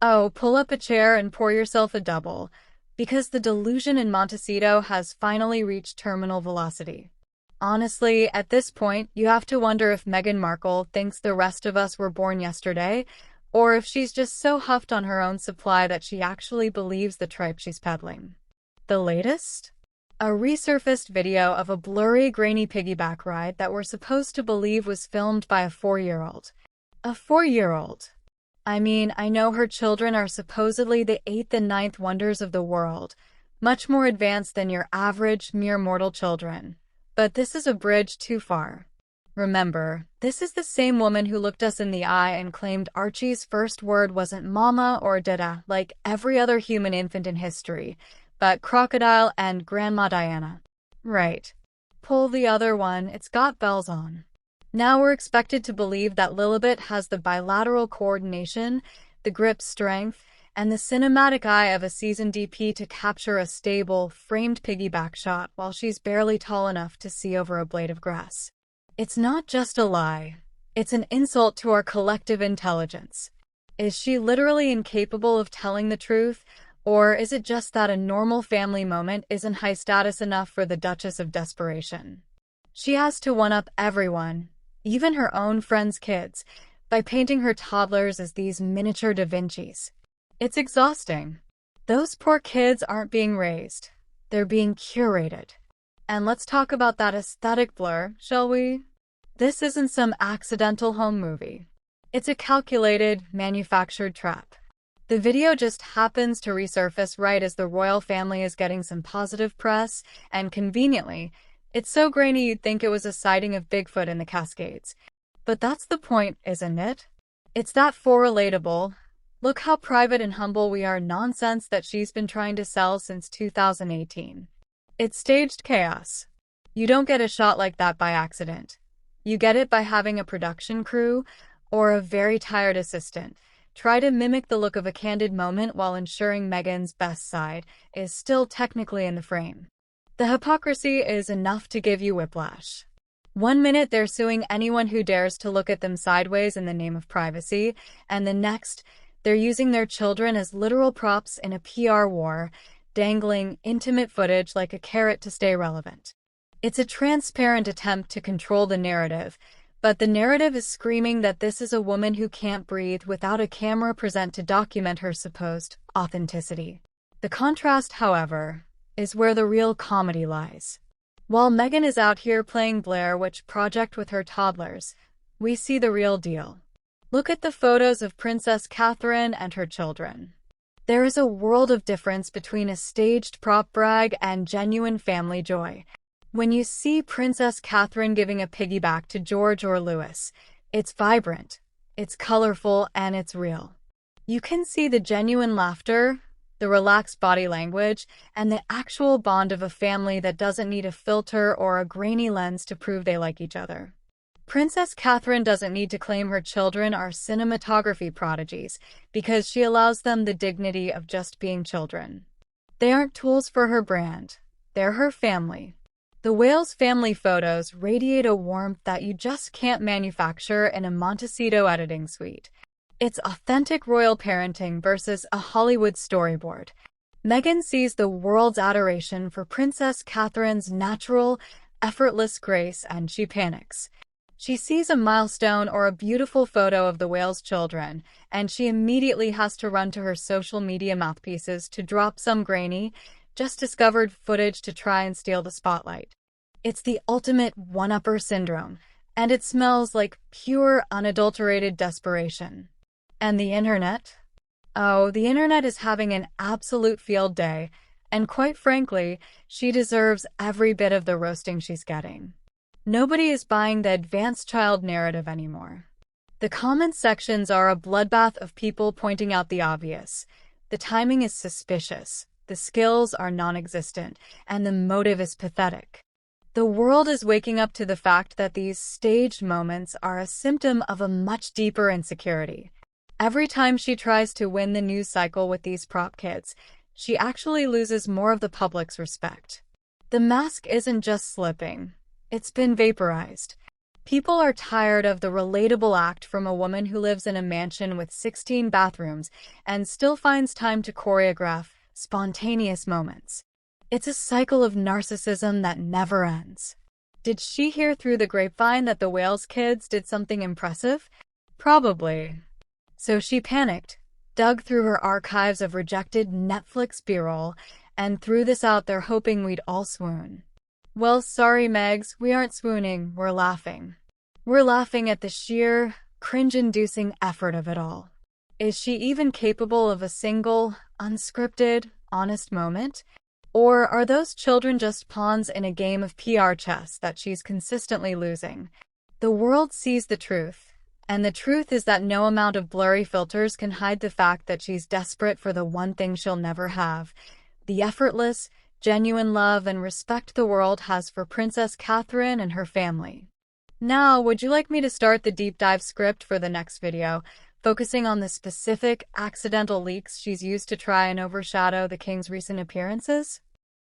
Oh, pull up a chair and pour yourself a double, because the delusion in Montecito has finally reached terminal velocity. Honestly, at this point, you have to wonder if Meghan Markle thinks the rest of us were born yesterday, or if she's just so huffed on her own supply that she actually believes the tripe she's peddling. The latest? A resurfaced video of a blurry, grainy piggyback ride that we're supposed to believe was filmed by a 4-year-old. A 4-year-old. I mean, I know her children are supposedly the 8th and 9th wonders of the world, much more advanced than your average, mere mortal children. But this is a bridge too far. Remember, this is the same woman who looked us in the eye and claimed Archie's first word wasn't mama or dada like every other human infant in history, but crocodile and Grandma Diana. Right. Pull the other one, it's got bells on. Now we're expected to believe that Lilibet has the bilateral coordination, the grip strength, and the cinematic eye of a seasoned DP to capture a stable, framed piggyback shot while she's barely tall enough to see over a blade of grass. It's not just a lie. It's an insult to our collective intelligence. Is she literally incapable of telling the truth, or is it just that a normal family moment isn't high status enough for the Duchess of Desperation? She has to one-up everyone, even her own friends' kids, by painting her toddlers as these miniature Da Vincis. It's exhausting. Those poor kids aren't being raised. They're being curated. And let's talk about that aesthetic blur, shall we? This isn't some accidental home movie. It's a calculated, manufactured trap. The video just happens to resurface right as the royal family is getting some positive press, and conveniently, it's so grainy you'd think it was a sighting of Bigfoot in the Cascades. But that's the point, isn't it? It's that for relatable, look how private and humble we are nonsense that she's been trying to sell since 2018. It's staged chaos. You don't get a shot like that by accident. You get it by having a production crew, or a very tired assistant, try to mimic the look of a candid moment while ensuring Meghan's best side is still technically in the frame. The hypocrisy is enough to give you whiplash. One minute they're suing anyone who dares to look at them sideways in the name of privacy, and the next, they're using their children as literal props in a PR war, dangling intimate footage like a carrot to stay relevant. It's a transparent attempt to control the narrative, but the narrative is screaming that this is a woman who can't breathe without a camera present to document her supposed authenticity. The contrast, however, is where the real comedy lies. While Meghan is out here playing Blair Witch Project with her toddlers, we see the real deal. Look at the photos of Princess Catherine and her children. There is a world of difference between a staged prop brag and genuine family joy. When you see Princess Catherine giving a piggyback to George or Louis, it's vibrant, it's colorful, and it's real. You can see the genuine laughter, the relaxed body language, and the actual bond of a family that doesn't need a filter or a grainy lens to prove they like each other. Princess Catherine doesn't need to claim her children are cinematography prodigies because she allows them the dignity of just being children. They aren't tools for her brand. They're her family. The Wales family photos radiate a warmth that you just can't manufacture in a Montecito editing suite. It's authentic royal parenting versus a Hollywood storyboard. Meghan sees the world's adoration for Princess Catherine's natural, effortless grace, and she panics. She sees a milestone or a beautiful photo of the Wales children, and she immediately has to run to her social media mouthpieces to drop some grainy, just-discovered footage to try and steal the spotlight. It's the ultimate one-upper syndrome, and it smells like pure, unadulterated desperation. And the internet? Oh, the internet is having an absolute field day, and quite frankly, she deserves every bit of the roasting she's getting. Nobody is buying the advanced child narrative anymore. The comment sections are a bloodbath of people pointing out the obvious. The timing is suspicious, the skills are non-existent, and the motive is pathetic. The world is waking up to the fact that these staged moments are a symptom of a much deeper insecurity. Every time she tries to win the news cycle with these prop kids, she actually loses more of the public's respect. The mask isn't just slipping, it's been vaporized. People are tired of the relatable act from a woman who lives in a mansion with 16 bathrooms and still finds time to choreograph spontaneous moments. It's a cycle of narcissism that never ends. Did she hear through the grapevine that the Wales kids did something impressive? Probably. So she panicked, dug through her archives of rejected Netflix B-roll, and threw this out there hoping we'd all swoon. Well, sorry, Megs, we aren't swooning, we're laughing. We're laughing at the sheer, cringe-inducing effort of it all. Is she even capable of a single, unscripted, honest moment? Or are those children just pawns in a game of PR chess that she's consistently losing? The world sees the truth, and the truth is that no amount of blurry filters can hide the fact that she's desperate for the one thing she'll never have: the effortless, genuine love and respect the world has for Princess Catherine and her family. Now, would you like me to start the deep dive script for the next video, focusing on the specific, accidental leaks she's used to try and overshadow the king's recent appearances?